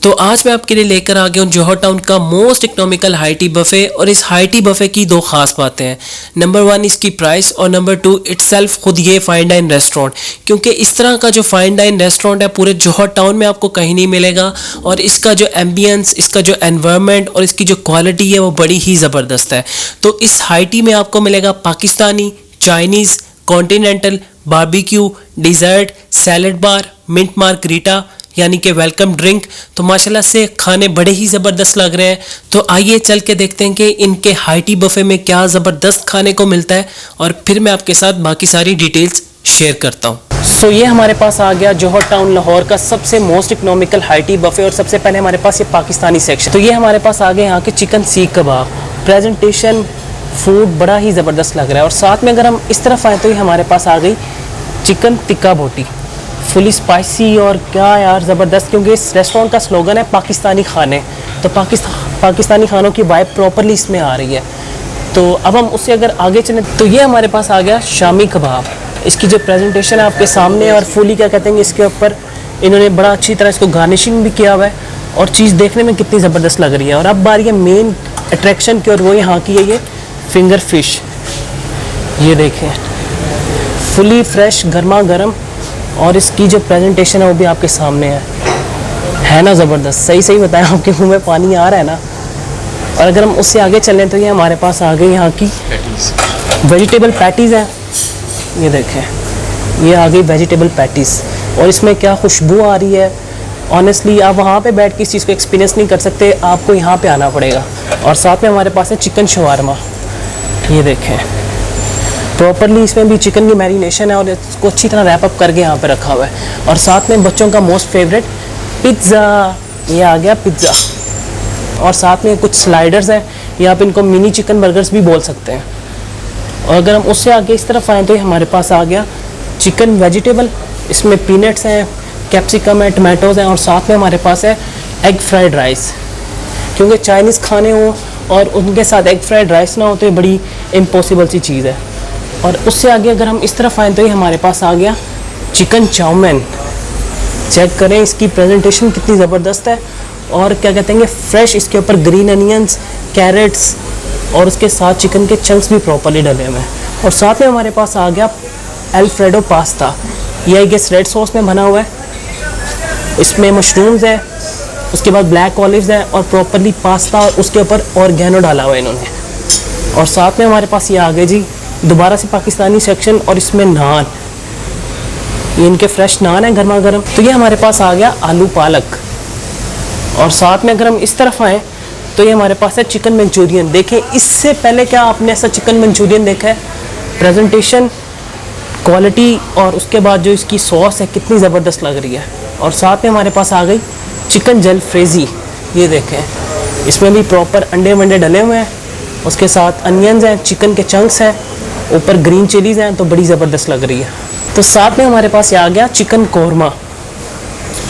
तो आज मैं आपके लिए लेकर आ गया हूँ जौहर टाउन का most economical high tea buffet. और इस हाई टी बफे की दो खास बातें हैं। नंबर वन इसकी प्राइस और नंबर टू इटसेल्फ खुद ये फाइन डाइन रेस्टोरेंट, क्योंकि इस तरह का जो फाइन डाइन रेस्टोरेंट है पूरे जौहर टाउन में आपको कहीं नहीं मिलेगा। और इसका जो एम्बियंस, इसका जो एनवायरनमेंट और इसकी जो क्वालिटी है वो बड़ी ही ज़बरदस्त है। तो इस हाई टी में आपको मिलेगा Pakistani, Chinese, continental, barbecue, dessert, salad bar, mint margarita यानी कि वेलकम ड्रिंक। तो माशाल्लाह से खाने बड़े ही ज़बरदस्त लग रहे हैं। तो आइए चल के देखते हैं कि इनके हाई टी बफे में क्या ज़बरदस्त खाने को मिलता है और फिर मैं आपके साथ बाकी सारी डिटेल्स शेयर करता हूँ। सो ये हमारे पास आ गया जौहर टाउन लाहौर का सबसे most economical high tea buffet. और सबसे पहले हमारे पास ये पाकिस्तानी सेक्शन। तो ये हमारे पास आ गए यहाँ के चिकन सीख कबाब। प्रेजेंटेशन, फूड बड़ा ही ज़बरदस्त लग रहा है। और साथ में अगर हम इस तरफ आए तो ये हमारे पास आ गई चिकन टिक्का बोटी, फुली स्पाइसी। और क्या यार ज़बरदस्त, क्योंकि इस रेस्टोरेंट का स्लोगन है पाकिस्तानी खाने। तो पाकिस्तानी खानों की वाइब प्रॉपरली इसमें आ रही है। तो अब हम उससे अगर आगे चलें तो ये हमारे पास आ गया शामी कबाब। इसकी जो प्रेजेंटेशन है आपके सामने, और फुली क्या कहते हैं इसके ऊपर इन्होंने बड़ा अच्छी तरह इसको गार्निशिंग भी किया हुआ है। और चीज़ देखने में कितनी ज़बरदस्त लग रही है। और अब बारी है मेन अट्रैक्शन की, और वो यहाँ की है ये फिंगर फिश। ये देखें, फुली फ्रेश गर्मा गर्म। और इसकी जो प्रेजेंटेशन है वो भी आपके सामने है ना ज़बरदस्त। सही सही बताया, आपके मुंह में पानी आ रहा है ना। और अगर हम उससे आगे चलें तो ये हमारे पास आ गई यहाँ की वेजिटेबल पैटीज़ हैं। ये देखें, ये आ गई वेजिटेबल पैटीज़। और इसमें क्या खुशबू आ रही है। ऑनेस्टली आप वहाँ पे बैठ के इस चीज़ को एक्सपीरियंस नहीं कर सकते, आपको यहाँ पे आना पड़ेगा। और साथ में हमारे पास है चिकन शवारमा। ये देखें, प्रॉपरली इसमें भी चिकन की मैरिनेशन है और इसको अच्छी तरह रैप अप करके यहाँ पे रखा हुआ है। और साथ में बच्चों का मोस्ट फेवरेट पिज़्ज़ा, ये आ गया पिज़्ज़ा। और साथ में कुछ स्लाइडर्स हैं, ये आप इनको मिनी चिकन बर्गर्स भी बोल सकते हैं। और अगर हम उससे आगे इस तरफ आएँ तो ये हमारे पास आ गया चिकन वेजिटेबल। इसमें पीनट्स हैं, कैप्सिकम है, टमाटोज़ हैं। और साथ में हमारे पास है एग फ्राइड राइस, क्योंकि चाइनीज़ खाने हो और उनके साथ एग फ्राइड राइस ना हो तो ये बड़ी इम्पॉसिबल सी चीज़ है। और उससे आगे अगर हम इस तरफ आएँ तो ये हमारे पास आ गया चिकन चाउमीन। चेक करें इसकी प्रेजेंटेशन कितनी ज़बरदस्त है। और क्या कहते हैं, फ्रेश इसके ऊपर ग्रीन अनियंस, कैरेट्स और उसके साथ चिकन के चंक्स भी प्रॉपरली डले हुए हैं। और साथ में हमारे पास आ गया अल्फ्रेडो पास्ता। यह आई गेस रेड सॉस में बना हुआ है। इसमें मशरूम्स है, उसके बाद ब्लैक ऑलिव्स हैं और प्रॉपरली पास्ता और उसके ऊपर ऑर्गेनो डाला हुआ है इन्होंने। और साथ में हमारे पास ये आ गए जी दोबारा से पाकिस्तानी सेक्शन। और इसमें नान, ये इनके फ्रेश नान है गर्मा गर्म। तो ये हमारे पास आ गया आलू पालक। और साथ में अगर हम इस तरफ आएँ तो ये हमारे पास है चिकन मंचूरियन। देखें, इससे पहले क्या आपने ऐसा चिकन मंचूरियन देखा है? प्रेजेंटेशन, क्वालिटी और उसके बाद जो इसकी सॉस है कितनी ज़बरदस्त लग रही है। और साथ में हमारे पास आ गई चिकन जलफ्रेजी। ये देखें, इसमें भी प्रॉपर अंडे वंडे डले हुए हैं, उसके साथ अनियंस हैं, चिकन के चंक्स हैं, ऊपर ग्रीन चिलीज़ हैं। तो बड़ी ज़बरदस्त लग रही है। तो साथ में हमारे पास ये आ गया चिकन कोरमा।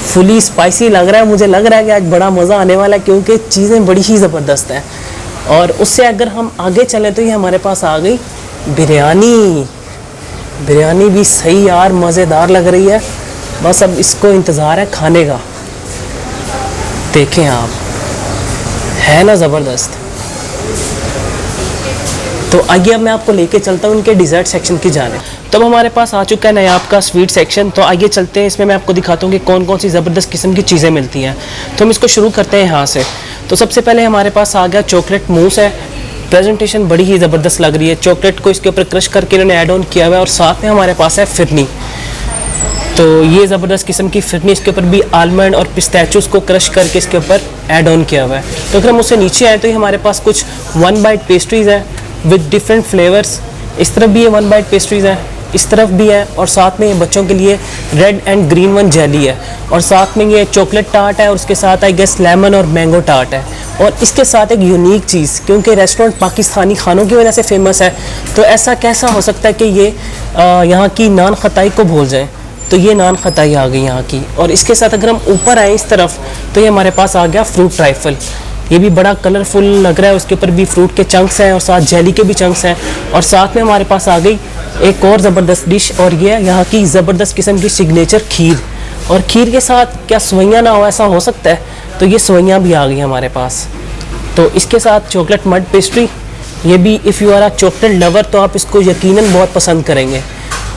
फुली स्पाइसी लग रहा है, मुझे लग रहा है कि आज बड़ा मज़ा आने वाला है, क्योंकि चीज़ें बड़ी ही ज़बरदस्त हैं। और उससे अगर हम आगे चलें तो ये हमारे पास आ गई बिरयानी। बिरयानी भी सही यार, मज़ेदार लग रही है। बस अब इसको इंतज़ार है खाने का। देखें आप, है ना ज़बरदस्त। तो आइए अब मैं आपको लेके चलता हूँ इनके डिज़र्ट सेक्शन की जाने। तब हमारे पास आ चुका है नयाब का स्वीट सेक्शन। तो आइए चलते हैं, इसमें मैं आपको दिखाता हूँ कि कौन कौन सी ज़बरदस्त किस्म की चीज़ें मिलती हैं। तो हम इसको शुरू करते हैं यहाँ से। तो सबसे पहले हमारे पास आ गया चॉकलेट मूस है। प्रेजेंटेशन बड़ी ही ज़बरदस्त लग रही है। चॉकलेट को इसके ऊपर क्रश करके इन्होंने ऐड ऑन किया हुआ है। और साथ में हमारे पास है फिरनी। तो ये ज़बरदस्त किस्म की फिरनी, इसके ऊपर भी आलमंड और पिस्ताचियोज़ को क्रश करके इसके ऊपर ऐड ऑन किया हुआ है। तो अगर हम उससे नीचे आए तो ये हमारे पास कुछ 1 बाइट पेस्ट्रीज़ हैं विद डिफरेंट फ्लेवर्स। इस तरफ भी ये 1 बाइट पेस्ट्रीज़ हैं, इस तरफ भी है। और साथ में ये बच्चों के लिए red and green one jelly है। और साथ में ये चॉकलेट टार्ट है और उसके साथ आई गेस लेमन और मैंगो टार्ट है। और इसके साथ एक यूनिक चीज़, क्योंकि रेस्टोरेंट पाकिस्तानी खानों की वजह से फेमस है, तो ऐसा कैसा हो सकता है कि ये यहाँ की नान खताई को भूल जाएँ। तो ये नान खताई आ गई यहाँ की। और इसके साथ अगर हम ऊपर आए इस तरफ तो ये हमारे पास आ गया फ्रूट ट्राइफल। ये भी बड़ा कलरफुल लग रहा है, उसके ऊपर भी फ्रूट के चंक्स हैं और साथ जेली के भी चंक्स हैं। और साथ में हमारे पास आ गई एक और ज़बरदस्त डिश, और ये यहाँ की ज़बरदस्त किस्म की सिग्नेचर खीर। और खीर के साथ क्या सवैयाँ ना हो, ऐसा हो सकता है? तो ये सोइयाँ भी आ गई हमारे पास। तो इसके साथ चॉकलेट मड पेस्ट्री, ये भी if you are a chocolate lover तो आप इसको यकीनन बहुत पसंद करेंगे।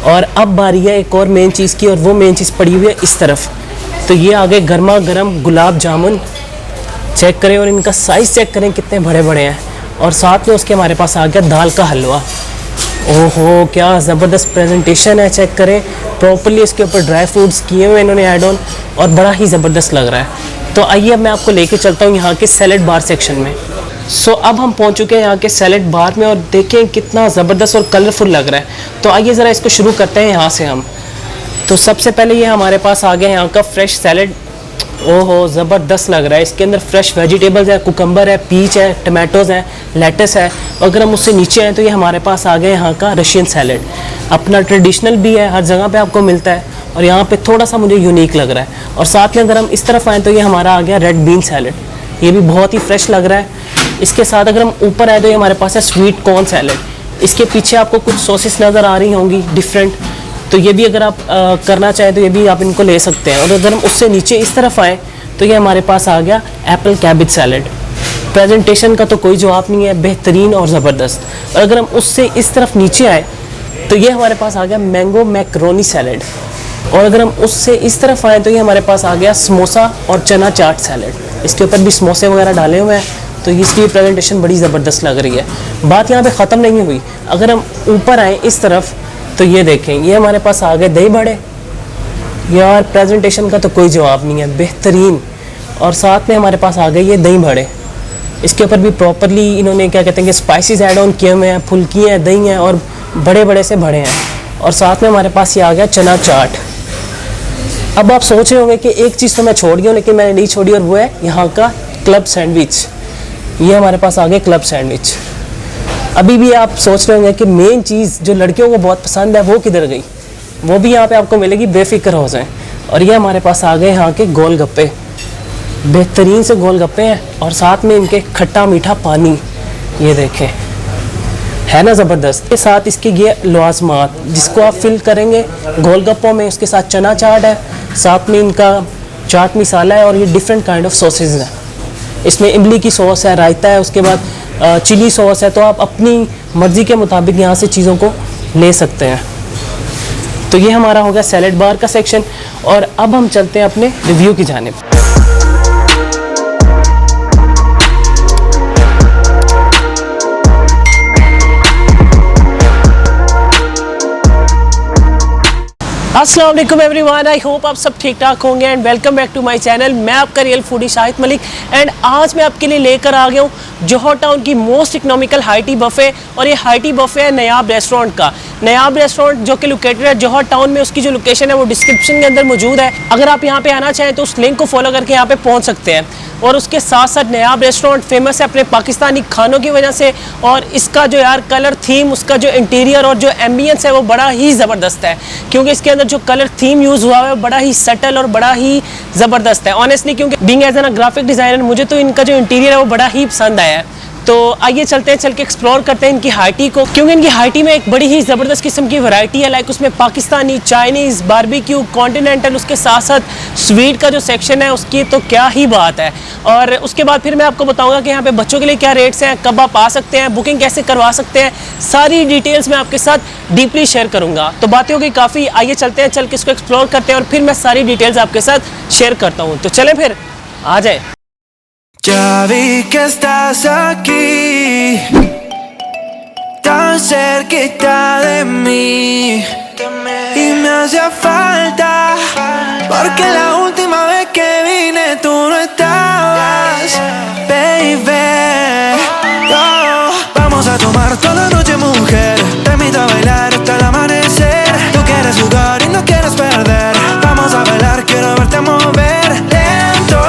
और अब बारी है एक और मेन चीज़ की, और वो मेन चीज़ पड़ी हुई है इस तरफ। तो ये आ गए गर्मा गर्म गुलाब जामुन, चेक करें और इनका साइज़ चेक करें कितने बड़े बड़े हैं। और साथ में उसके हमारे पास आ गया दाल का हलवा। ओहो क्या ज़बरदस्त प्रेजेंटेशन है, चेक करें प्रॉपर्ली इसके ऊपर ड्राई फ्रूट्स किए हुए इन्होंने ऐड ऑन, और बड़ा ही ज़बरदस्त लग रहा है। तो आइए अब मैं आपको लेके चलता हूँ यहाँ के सैलेड बार सेक्शन में। सो अब हम पहुँच चुके हैं यहाँ के सैलेड बार में, और देखें कितना ज़बरदस्त और कलरफुल लग रहा है। तो आइए ज़रा इसको शुरू करते हैं यहाँ से हम। तो सबसे पहले ये हमारे पास आ गया यहाँ का फ्रेश सैलेड। ओहो ज़बरदस्त लग रहा है, इसके अंदर फ्रेश वेजिटेबल्स है, कुकम्बर है, पीच है, टमाटोज़ हैं, लेटस है। अगर हम उससे नीचे हैं तो ये हमारे पास आ गए यहाँ का रशियन सैलेड। अपना ट्रेडिशनल भी है, हर जगह पे आपको मिलता है, और यहाँ पे थोड़ा सा मुझे यूनिक लग रहा है। और साथ में अगर हम इस तरफ आएँ तो ये हमारा आ गया रेड बीन सैलेड, ये भी बहुत ही फ्रेश लग रहा है। इसके साथ अगर हम ऊपर आए तो ये हमारे पास है स्वीट कॉर्न सैलेड। इसके पीछे आपको कुछ सॉसेस नज़र आ रही होंगी डिफरेंट, तो ये भी अगर आप करना चाहें तो ये भी आप इनको ले सकते हैं। और अगर हम उससे नीचे इस तरफ आएँ तो ये हमारे पास आ गया एप्पल कैबेज सैलेड। प्रेजेंटेशन का तो कोई जवाब नहीं है, बेहतरीन और ज़बरदस्त। और अगर हम उससे इस तरफ नीचे आए तो ये हमारे पास आ गया मैंगो मैक्रोनी सैलेड। और अगर हम उससे इस तरफ आएँ तो ये हमारे पास आ गया समोसा और चना चाट सैलेड। इसके ऊपर भी समोसे वगैरह डाले हुए हैं, तो इसकी प्रेजेंटेशन बड़ी ज़बरदस्त लग रही है। बात यहाँ पे ख़त्म नहीं हुई, अगर हम ऊपर आएँ इस तरफ तो ये देखें, ये हमारे पास आ गए दही बड़े। यार प्रेजेंटेशन का तो कोई जवाब नहीं है, बेहतरीन। और साथ में हमारे पास आ गए ये दही बड़े। इसके ऊपर भी प्रॉपरली इन्होंने क्या कहते हैं कि स्पाइसेस ऐड ऑन किए हुए हैं, फुल्की हैं, दही हैं, और बड़े बड़े से बड़े हैं। और साथ में हमारे पास ये आ गया चना चाट। अब आप सोच रहे होंगे कि एक चीज़ तो मैं छोड़ गया हूँ, लेकिन मैंने नहीं छोड़ी, और वो है यहाँ का क्लब सैंडविच। ये हमारे पास आ गए क्लब सैंडविच। अभी भी आप सोच रहे होंगे कि मेन चीज़ जो लड़कियों को बहुत पसंद है वो किधर गई, वो भी यहाँ पे आपको मिलेगी, बेफिक्र हो जाएं। और ये हमारे पास आ गए यहाँ के गोलगप्पे, बेहतरीन से गोलगप्पे हैं, और साथ में इनके खट्टा मीठा पानी, ये देखें है ना ज़बरदस्त। के साथ इसके ये लवाजमात जिसको आप फिल करेंगे गोलगप्पों में, उसके साथ चना चाट है, साथ में इनका चाट मसाला है, और ये डिफरेंट काइंड ऑफ सॉसेज हैं। इसमें इमली की सॉस है, रायता है, उसके बाद चिली सॉस है। तो आप अपनी मर्ज़ी के मुताबिक यहाँ से चीज़ों को ले सकते हैं। तो ये हमारा हो गया सैलेड बार का सेक्शन, और अब हम चलते हैं अपने रिव्यू की जानिब। अस्सलाम वालेकुम एवरीवन, आई होप आप सब ठीक ठाक होंगे and welcome back to my channel. मैं आपका real foodie Shahid Malik, and आज मैं आपके लिए लेकर आ गया हूँ जोहर टाउन की most economical high tea buffet. और ये हाई टी बफ़े है नयाब रेस्टोरेंट का। नयाब रेस्टोरेंट जो कि लोकेटेड है जोहर टाउन में, उसकी जो लोकेशन है वो डिस्क्रिप्शन के अंदर मौजूद है। अगर आप यहाँ पे आना चाहें तो उस लिंक को फॉलो करके यहाँ पे पहुँच सकते हैं। और उसके साथ साथ नयाब रेस्टोरेंट फेमस है अपने पाकिस्तानी खानों की वजह से, और इसका जो यार कलर थीम, उसका जो इंटीरियर और जो एम्बियंस है वो बड़ा ही ज़बरदस्त है, क्योंकि इसके अंदर जो कलर थीम यूज़ हुआ है बड़ा ही सटल और बड़ा ही ज़बरदस्त है ऑनेस्टली। क्योंकि being as an graphic designer मुझे तो इनका जो इंटीरियर है वो बड़ा ही पसंद आया है। तो आइए चलते हैं, चल के एक्सप्लोर करते हैं इनकी हाई टी को, क्योंकि इनकी हाई टी में एक बड़ी ही ज़बरदस्त किस्म की वैरायटी है। लाइक उसमें पाकिस्तानी, चाइनीज़, बारबेक्यू, कॉन्टिनेंटल, उसके साथ साथ स्वीट का जो सेक्शन है उसकी तो क्या ही बात है। और उसके बाद फिर मैं आपको बताऊंगा कि यहाँ पे बच्चों के लिए क्या रेट्स हैं, कब आप आ सकते हैं, बुकिंग कैसे करवा सकते हैं, सारी डिटेल्स मैं आपके साथ डीपली शेयर करूँगा। तो बातें हो गई काफ़ी, आइए चलते हैं, चल के इसको एक्सप्लोर करते हैं, और फिर मैं सारी डिटेल्स आपके साथ शेयर करता हूँ। तो चलें फिर, आ जाए। Ya vi que estás aquí, tan cerquita de mí, y me hacía falta, porque la última vez que vine tú no estabas, baby. Oh, vamos a tomar toda la noche, mujer, te invito a bailar hasta el amanecer. Tú quieres jugar y no quieres perder, vamos a bailar, quiero verte mover lento,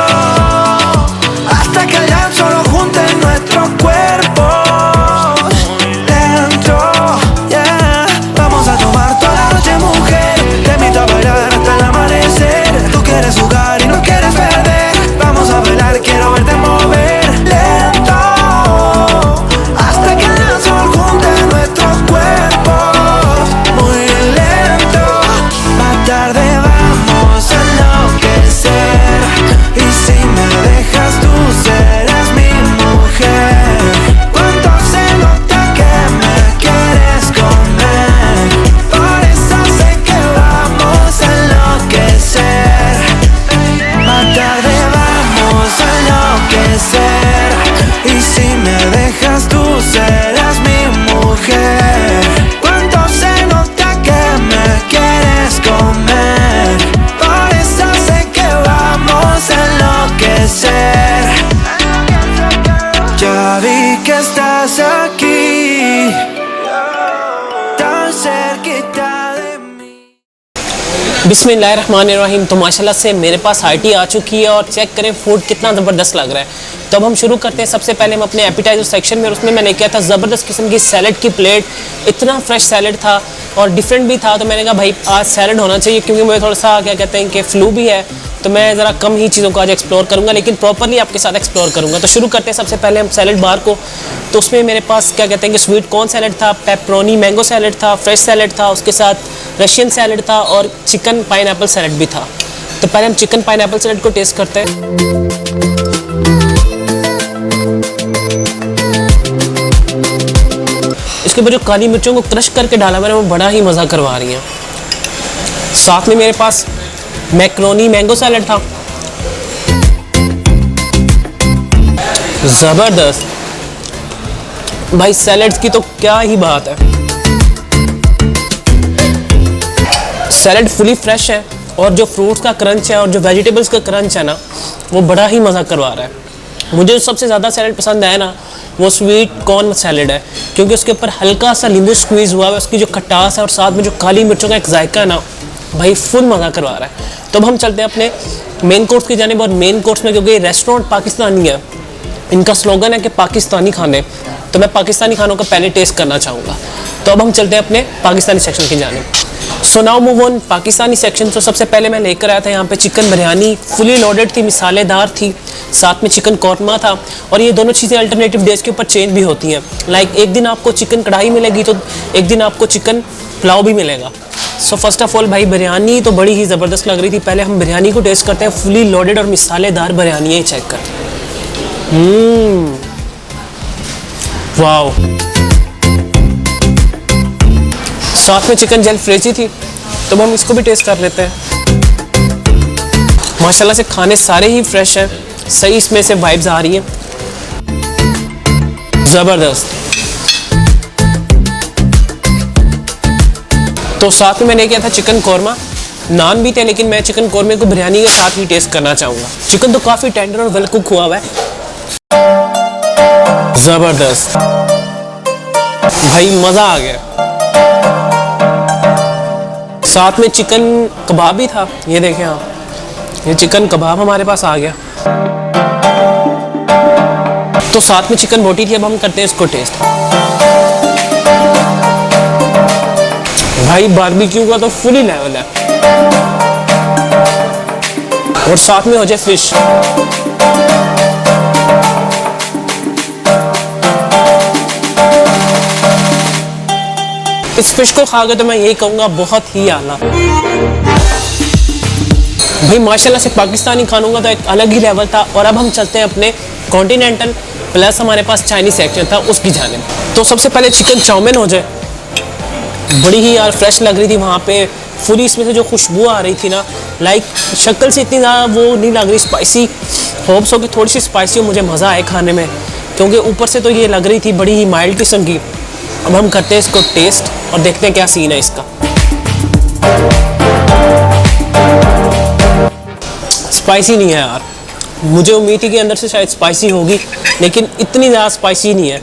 hasta que el llanto lo junte en nuestros cuerpos. Lento, yeah. Vamos a tomar toda la noche, mujer, te invito a bailar hasta el amanecer. Tú quieres jugar y no quieres perder, ser. Y si me dejas tú serás mi mujer. Cuando se nota que me quieres comer, por eso sé que vamos a enloquecer. Ya vi que estás aquí, tan cerquita de mí. बिस्मिल्लाहिर्रहमानिर्रहीम। तो माशाल्लाह से मेरे पास high tea आ चुकी है और check करें food कितना ज़बरदस्त लग रहा है। तो अब हम शुरू करते हैं। सबसे पहले हम अपने एपिटाइजर सेक्शन में, और उसमें मैंने किया था ज़बरदस्त किस्म की सैलड की प्लेट। इतना फ्रेश सैलड था और डिफरेंट भी था, तो मैंने कहा भाई आज सैलड होना चाहिए, क्योंकि मुझे थोड़ा सा क्या कहते हैं कि फ्लू भी है, तो मैं ज़रा कम ही चीज़ों को आज एक्सप्लोर करूँगा, लेकिन प्रॉपरली आपके साथ एक्सप्लोर करूँगा। तो शुरू करते हैं सबसे पहले हम सैलड बार को। तो उसमें मेरे पास क्या कहते हैं कि स्वीट कॉर्न सैलड था, पेपरोनी मैंगो सैलड था, फ्रेश सैलड था, उसके साथ रशियन सैलड था और चिकन पाइनएप्पल सैलड भी था। तो पहले हम चिकन पाइनएप्पल सैलड को टेस्ट करते हैं। इसके ऊपर जो काली मिर्चों को क्रश करके डाला मैंने, वो बड़ा ही मज़ा करवा रही है। साथ में मेरे पास मैक्रोनी मैंगो सैलड था, ज़बरदस्त भाई। सैलड्स की तो क्या ही बात है। सैलड फुली फ्रेश है और जो फ्रूट्स का क्रंच है और जो वेजिटेबल्स का क्रंच है ना, वो बड़ा ही मज़ा करवा रहा है। मुझे जो सबसे ज़्यादा सैलड पसंद आया ना, वो स्वीट कॉर्न सैलड है, क्योंकि उसके ऊपर हल्का सा नींबू स्क्वीज़ हुआ है, उसकी जो खटास है और साथ में जो काली मिर्चों का एक जायका है ना, भाई फुल मज़ा करवा रहा है। तो अब हम चलते हैं अपने मेन कोर्स की जानिब। और मेन कोर्स में क्योंकि रेस्टोरेंट पाकिस्तानी है, इनका स्लोगन है कि पाकिस्तानी खाने, तो मैं पाकिस्तानी खानों का पहले टेस्ट करना चाहूँगा। तो अब हम चलते हैं अपने पाकिस्तानी सेक्शन की जानिब। So now move on Pakistani section. तो सबसे पहले मैं लेकर आया था यहाँ पे चिकन बिरयानी, फुली लोडेड थी, मिसालेदार थी, साथ में चिकन कौरमा था। और ये दोनों चीज़ें अल्टरनेटिव डेज के ऊपर चेंज भी होती हैं। लाइक एक दिन आपको चिकन कढ़ाई मिलेगी तो एक दिन आपको चिकन पुलाव भी मिलेगा। सो फर्स्ट ऑफ ऑल भाई बिरयानी तो बड़ी ही ज़बरदस्त लग रही थी। पहले हम बिरयानी को टेस्ट करते हैं। फुली लोडेड और मिसालेदार बिरयानी है, चेक कर। वाओ। साथ में चिकन जेल फ्रेजी थी, तो हम इसको भी टेस्ट कर लेते हैं। माशाल्लाह से खाने सारे ही फ्रेश हैं, सही इसमें से वाइब्स आ रही हैं, ज़बरदस्त। तो साथ में मैंने किया था चिकन कौरमा, नान भी थे, लेकिन मैं चिकन कौरमे को बिरयानी के साथ ही टेस्ट करना चाहूँगा। चिकन तो काफ़ी टेंडर और वेल कुक हुआ है, ज़बरदस्त भाई, मज़ा आ गया। साथ में चिकन कबाब भी था, ये देखें आप, ये चिकन कबाब हमारे पास आ गया। तो साथ में चिकन बोटी थी। अब हम करते हैं इसको टेस्ट। भाई बारबेक्यू का तो फुली लेवल है, और साथ में हो जाए फिश। इस फिश को खा के तो मैं यही कहूँगा बहुत ही आला। भाई माशाल्लाह से पाकिस्तानी खानों का तो एक अलग ही लेवल था। और अब हम चलते हैं अपने कॉन्टिनेंटल प्लस हमारे पास चाइनीज सेक्शन था, उसकी जानिब। तो सबसे पहले चिकन चाउमीन हो जाए, बड़ी ही यार फ्रेश लग रही थी वहाँ पे। फुली इसमें से जो खुशबू आ रही थी ना, लाइक शक्ल से इतनी ज़्यादा वो नहीं लग रही स्पाइसी। होप्स हो कि थोड़ी सी स्पाइसी हो, मुझे मज़ा आए खाने में, क्योंकि ऊपर से तो ये लग रही थी बड़ी ही माइल्ड किस्म की। अब हम करते हैं इसको टेस्ट और देखते हैं क्या सीन है इसका। स्पाइसी नहीं है यार, मुझे उम्मीद थी कि अंदर से शायद स्पाइसी होगी, लेकिन इतनी ज़्यादा स्पाइसी नहीं है।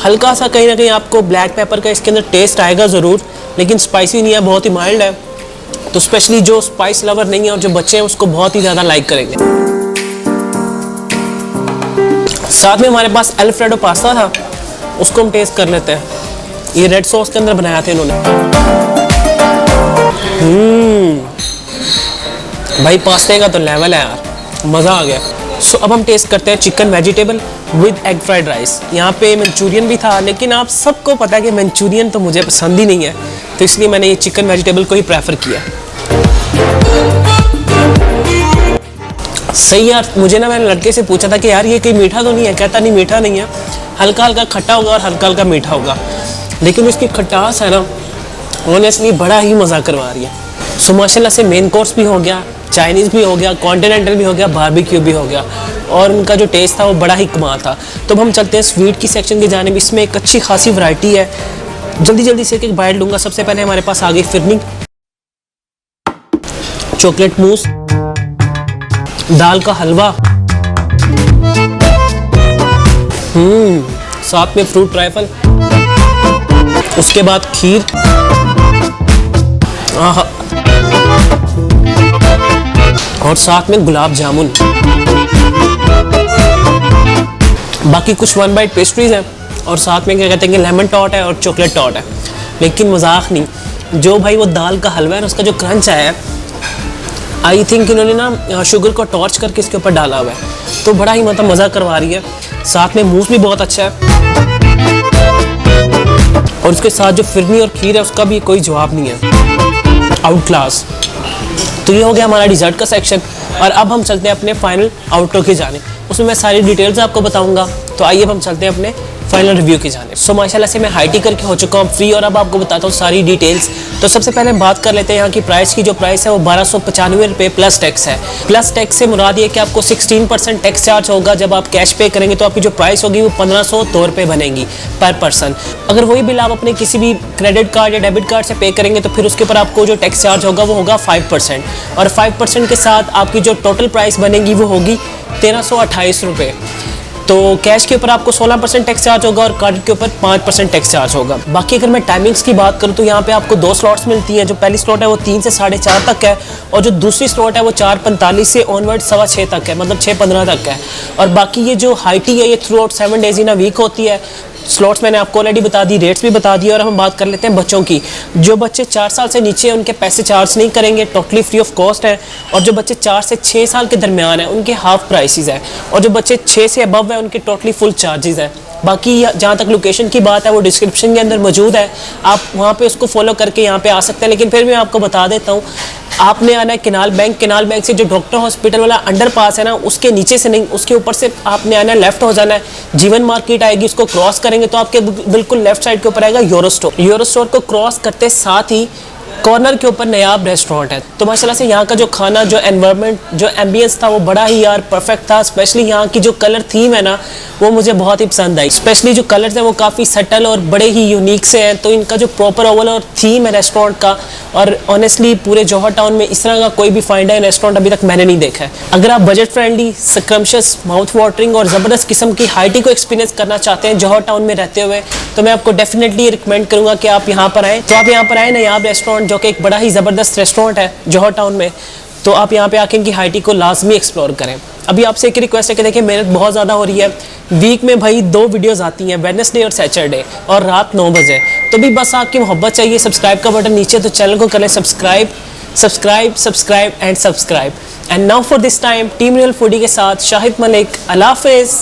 हल्का सा कहीं ना कहीं आपको ब्लैक पेपर का इसके अंदर टेस्ट आएगा ज़रूर, लेकिन स्पाइसी नहीं है, बहुत ही माइल्ड है। तो स्पेशली जो स्पाइस लवर नहीं है और जो बच्चे हैं उसको बहुत ही ज़्यादा लाइक करेंगे। साथ में हमारे पास अल्फ्रेडो पास्ता था, उसको हम टेस्ट कर लेते हैं। ये रेड सॉस के अंदर बनाया था इन्होंने। भाई पास्ते का तो लेवल है यार, मज़ा आ गया। सो अब हम टेस्ट करते हैं chicken vegetable with egg fried rice. यहाँ पे मंचूरियन भी था, लेकिन आप सबको पता है कि मंचूरियन तो मुझे पसंद ही नहीं है, तो इसलिए मैंने ये चिकन वेजिटेबल को ही प्रेफर किया। सही यार, मुझे ना मैंने लड़के से पूछा था कि यार ये कहीं मीठा तो नहीं है, कहता नहीं मीठा नहीं है, हल्का हल्का खट्टा होगा और हल्का हल्का मीठा होगा, लेकिन उसकी खटास है ना ऑनेस्टली बड़ा ही मज़ा करवा रही है। सो माशाल्लाह से मेन कोर्स भी हो गया, चाइनीज़ भी हो गया, कॉन्टिनेंटल भी हो गया, बारबेक्यू भी हो गया, और उनका जो टेस्ट था वो बड़ा ही कमाल था। तो अब हम चलते हैं स्वीट की सेक्शन की जानिब। इसमें एक अच्छी खासी वैरायटी है, जल्दी से एक बाइट लूँगा। सबसे पहले हमारे पास आ गई फिरनी, चॉकलेट मूस, दाल का हलवा, साथ में फ्रूट ट्राइफल, उसके बाद खीर, आहा, और साथ में गुलाब जामुन। बाकी कुछ 1 बाइट पेस्ट्रीज हैं और साथ में क्या कहते हैं कि लेमन टॉर्ट है और चॉकलेट टॉर्ट है। लेकिन मजाक नहीं, जो भाई वो दाल का हलवा है ना, उसका जो क्रंच आया है, आई थिंक इन्होंने ना शुगर को टॉर्च करके इसके ऊपर डाला हुआ है, तो बड़ा ही मतलब मज़ा करवा रही है। साथ में मूस भी बहुत अच्छा है और उसके साथ जो फिरनी और खीर है उसका भी कोई जवाब नहीं है, आउट क्लास। तो ये हो गया हमारा डिज़र्ट का सेक्शन और अब हम चलते हैं अपने फाइनल आउटरो की जाने। उसमें मैं सारी डिटेल्स आपको बताऊंगा। तो आइए अब हम चलते हैं अपने फाइनल रिव्यू की जाने। सो माशाल्लाह से मैं हाई टी करके हो चुका हूँ फ्री और अब आपको बताता हूँ सारी डिटेल्स। तो सबसे पहले हम बात कर लेते हैं यहाँ की प्राइस की। जो प्राइस है वो 1295 रुपये प्लस टैक्स है। प्लस टैक्स से मुराद ये कि आपको 16% टैक्स चार्ज होगा। जब आप कैश पे करेंगे तो आपकी जो प्राइस होगी वो 1502 रुपये बनेगी पर पर्सन। अगर वही बिल आप अपने किसी भी क्रेडिट कार्ड या डेबिट कार्ड से पे करेंगे तो फिर उसके ऊपर आपको जो टैक्स चार्ज होगा वो होगा 5% और 5% के साथ आपकी जो टोटल प्राइस बनेगी वो होगी 1328 रुपये। तो कैश के ऊपर आपको 16% टैक्स चार्ज होगा और कार्ड के ऊपर 5% टैक्स चार्ज होगा। बाकी अगर मैं टाइमिंग्स की बात करूँ तो यहाँ पे आपको 2 स्लॉट्स मिलती हैं। जो पहली स्लॉट है वो 3 से 4:30 तक है और जो दूसरी स्लॉट है वो 4:45 से ऑनवर्ड 6:15 तक है, मतलब 6:15 तक है। और बाकी ये जो हाई टी है ये throughout 7 days in a week होती है। स्लॉट्स मैंने आपको ऑलरेडी बता दी, रेट्स भी बता दिए। और हम बात कर लेते हैं बच्चों की। जो बच्चे 4 साल से नीचे हैं उनके पैसे चार्ज नहीं करेंगे, टोटली फ्री ऑफ कॉस्ट है। और जो बच्चे 4 से 6 साल के दरमियान हैं उनके हाफ प्राइसेस है और जो बच्चे 6 से अबव है उनके टोटली फुल चार्जेस है। बाकी जहाँ तक लोकेशन की बात है वो डिस्क्रिप्शन के अंदर मौजूद है, आप वहाँ पे उसको फॉलो करके यहाँ पे आ सकते हैं। लेकिन फिर मैं आपको बता देता हूँ, आपने आना है केनाल बैंक से जो डॉक्टर हॉस्पिटल वाला अंडर पास है ना, उसके नीचे से नहीं, उसके ऊपर से आपने आना है, लेफ्ट हो जाना है। जीवन मार्केट आएगी, उसको क्रॉस करेंगे तो आपके बिल्कुल लेफ्ट साइड के ऊपर आएगा यूरो स्टोर को क्रॉस करते साथ ही कॉर्नर के ऊपर नयाब रेस्टोरेंट है। तो माशाल्लाह से यहाँ का जो खाना, जो एनवायरनमेंट, जो एम्बियंस था वो बड़ा ही यार परफेक्ट था। स्पेशली यहाँ की जो कलर थीम है ना वो मुझे बहुत ही पसंद आई। स्पेशली जो कलर्स हैं वो काफ़ी सटल और बड़े ही यूनिक से हैं। तो इनका जो प्रॉपर ओवरऑल थीम है रेस्टोरेंट का, और ऑनेस्टली पूरे जौहर टाउन में इस तरह का कोई भी फाइन डाइन रेस्टोरेंट अभी तक मैंने नहीं देखा है। अगर आप budget friendly, scrumptious, mouth watering और ज़बरदस्त किस्म की हाई टी को एक्सपीरियंस करना चाहते हैं जौहर टाउन में रहते हुए, तो मैं आपको डेफिनेटली रिकमेंड करूँगा कि आप यहाँ पर आएँ। तो आप यहाँ पर आए नयाब रेस्टोरेंट, जो कि एक बड़ा ही ज़बरदस्त रेस्टोरेंट है जौहर टाउन में। तो आप यहाँ पे आके इनकी हाई टी को लाजमी एक्सप्लोर करें। अभी आपसे एक रिक्वेस्ट है कि देखिए मेहनत बहुत ज़्यादा हो रही है। वीक में भाई 2 वीडियोस आती हैं, वेडनेसडे और सैटरडे, और रात 9 बजे। तो भी बस आपकी मोहब्बत चाहिए। सब्सक्राइब का बटन नीचे, तो चैनल को करें subscribe and subscribe. And now for this time team real foodie के साथ शाहिद मलिक। अल्लाह हाफिज़।